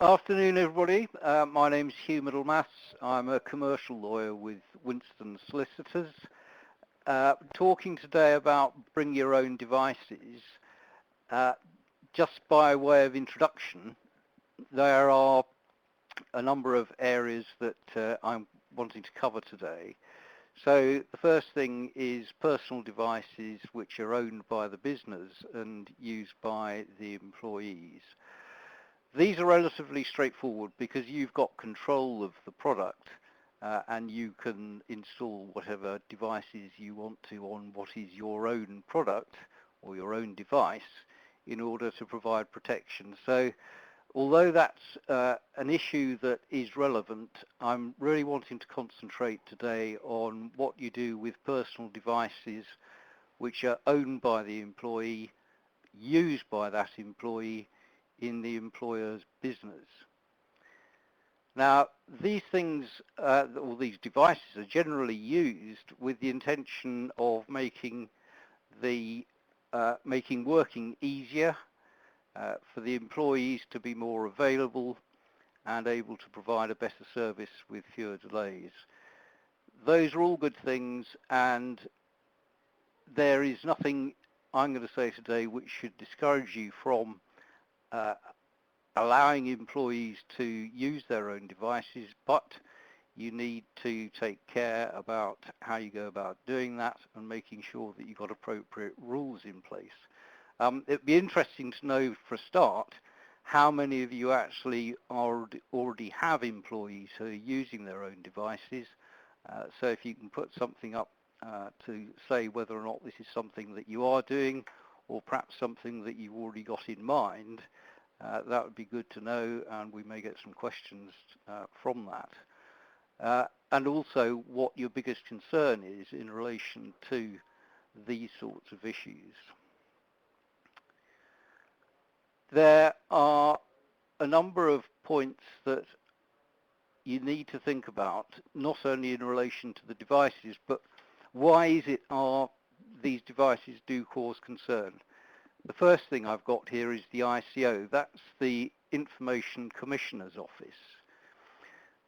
Afternoon, everybody. My name's Hugh Middlemass. I'm a commercial lawyer with Winston Solicitors. Talking today about bring your own devices. Just by way of introduction, there are a number of areas that I'm wanting to cover today. So the first thing is personal devices which are owned by the business and used by the employees. These are relatively straightforward because you've got control of the product and you can install whatever devices you want to on what is your own product or your own device in order to provide protection. So although that's an issue that is relevant, I'm really wanting to concentrate today on what you do with personal devices which are owned by the employee, used by that employee in the employer's business. Now, these things, or these devices, are generally used with the intention of making working easier, for the employees to be more available and able to provide a better service with fewer delays. Those are all good things, and there is nothing I'm going to say today which should discourage you from allowing employees to use their own devices, but you need to take care about how you go about doing that and making sure that you've got appropriate rules in place. It'd be interesting to know, for a start, how many of you actually already have employees who are using their own devices. So if you can put something up to say whether or not this is something that you are doing, or perhaps something that you've already got in mind, that would be good to know, and we may get some questions from that. And also what your biggest concern is in relation to these sorts of issues. There are a number of points that you need to think about, not only in relation to the devices, but why is it these devices do cause concern. The first thing I've got here is the ICO. That's the Information Commissioner's Office.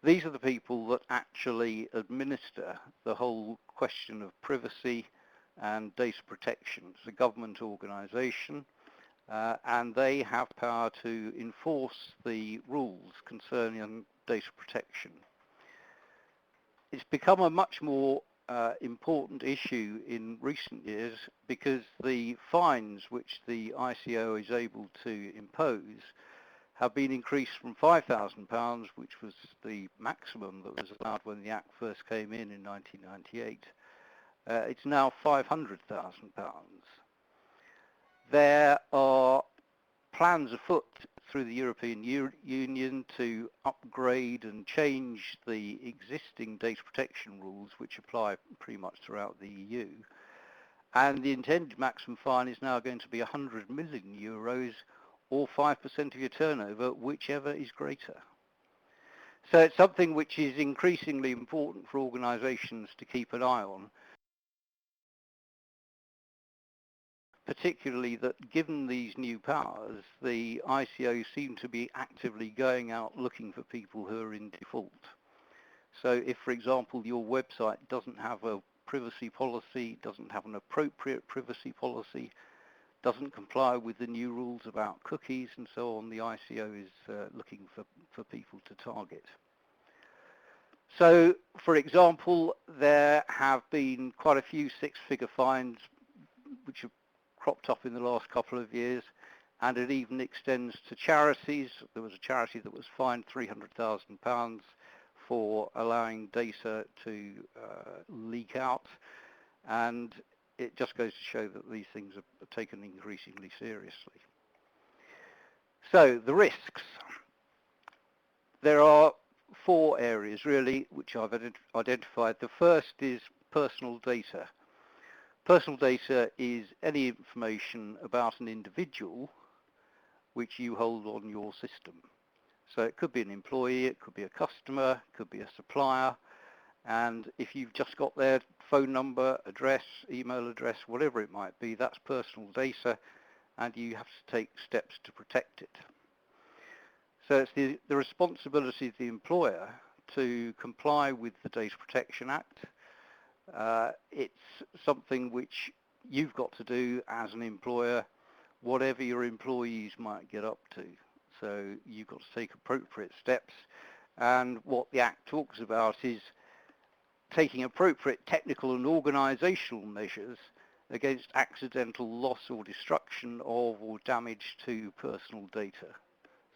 These are the people that actually administer the whole question of privacy and data protection. It's a government organisation, and they have power to enforce the rules concerning data protection. It's become a much more important issue in recent years because the fines which the ICO is able to impose have been increased from £5,000, which was the maximum that was allowed when the Act first came in 1998. It's now £500,000. There are plans afoot through the European Union to upgrade and change the existing data protection rules which apply pretty much throughout the EU. And the intended maximum fine is now going to be €100 million or 5% of your turnover, whichever is greater. So it's something which is increasingly important for organisations to keep an eye on, particularly that given these new powers, the ICO seem to be actively going out looking for people who are in default. So if, for example, your website doesn't have a privacy policy, doesn't have an appropriate privacy policy, doesn't comply with the new rules about cookies and so on, the ICO is looking for people to target. So, for example, there have been quite a few six-figure fines which have cropped up in the last couple of years, and it even extends to charities. There was a charity that was fined £300,000 for allowing data to leak out, and it just goes to show that these things are taken increasingly seriously. So, the risks. There are four areas, really, which I've identified. The first is personal data. Personal data is any information about an individual which you hold on your system. So it could be an employee, it could be a customer, it could be a supplier, and if you've just got their phone number, address, email address, whatever it might be, that's personal data, and you have to take steps to protect it. So it's the responsibility of the employer to comply with the Data Protection Act. It's something which you've got to do as an employer, whatever your employees might get up to. So you've got to take appropriate steps. And what the Act talks about is taking appropriate technical and organisational measures against accidental loss or destruction of or damage to personal data.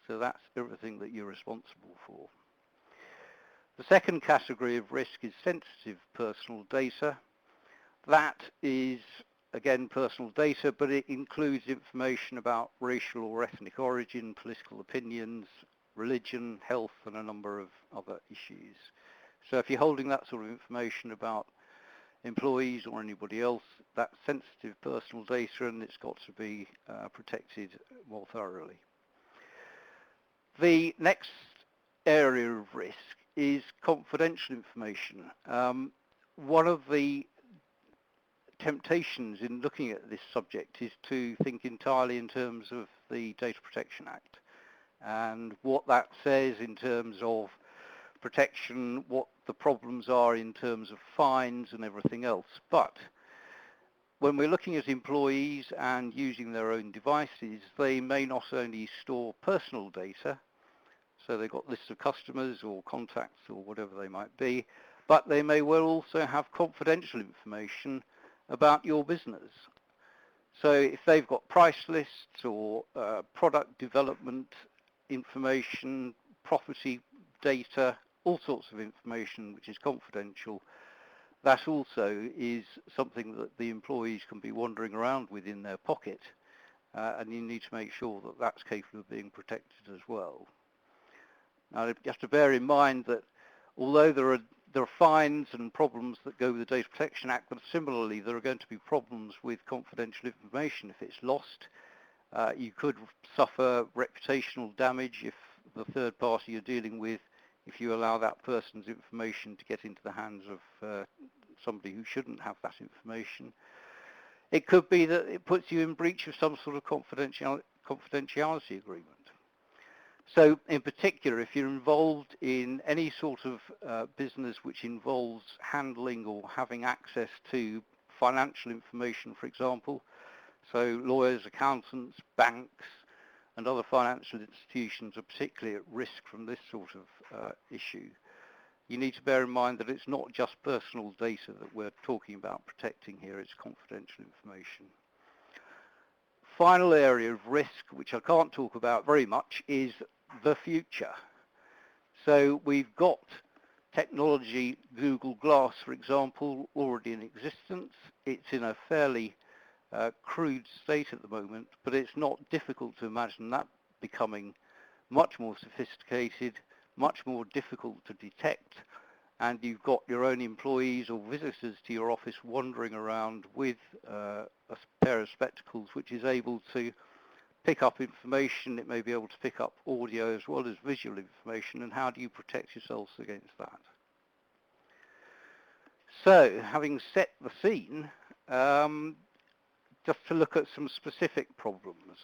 So that's everything that you're responsible for. The second category of risk is sensitive personal data. That is, again, personal data, but it includes information about racial or ethnic origin, political opinions, religion, health, and a number of other issues. So if you're holding that sort of information about employees or anybody else, that's sensitive personal data, and it's got to be protected more thoroughly. The next area of risk is confidential information. One of the temptations in looking at this subject is to think entirely in terms of the Data Protection Act and what that says in terms of protection, what the problems are in terms of fines and everything else. But when we're looking at employees and using their own devices, they may not only store personal data, so they've got lists of customers or contacts or whatever they might be, but they may well also have confidential information about your business. So if they've got price lists or product development information, property data, all sorts of information which is confidential, that also is something that the employees can be wandering around with in their pocket, and you need to make sure that that's capable of being protected as well. Now you have to bear in mind that although there are fines and problems that go with the Data Protection Act, but similarly there are going to be problems with confidential information. If it's lost, you could suffer reputational damage if the third party you're dealing with, if you allow that person's information to get into the hands of somebody who shouldn't have that information. It could be that it puts you in breach of some sort of confidentiality agreement. So in particular, if you're involved in any sort of business which involves handling or having access to financial information, for example, so lawyers, accountants, banks, and other financial institutions are particularly at risk from this sort of issue. You need to bear in mind that it's not just personal data that we're talking about protecting here, it's confidential information. Final area of risk, which I can't talk about very much, is the future. So we've got technology, Google Glass, for example, already in existence. It's in a fairly crude state at the moment, but it's not difficult to imagine that becoming much more sophisticated, much more difficult to detect, and you've got your own employees or visitors to your office wandering around with a pair of spectacles which is able to pick up information. It may be able to pick up audio as well as visual information, and how do you protect yourselves against that? So, having set the scene, just to look at some specific problems.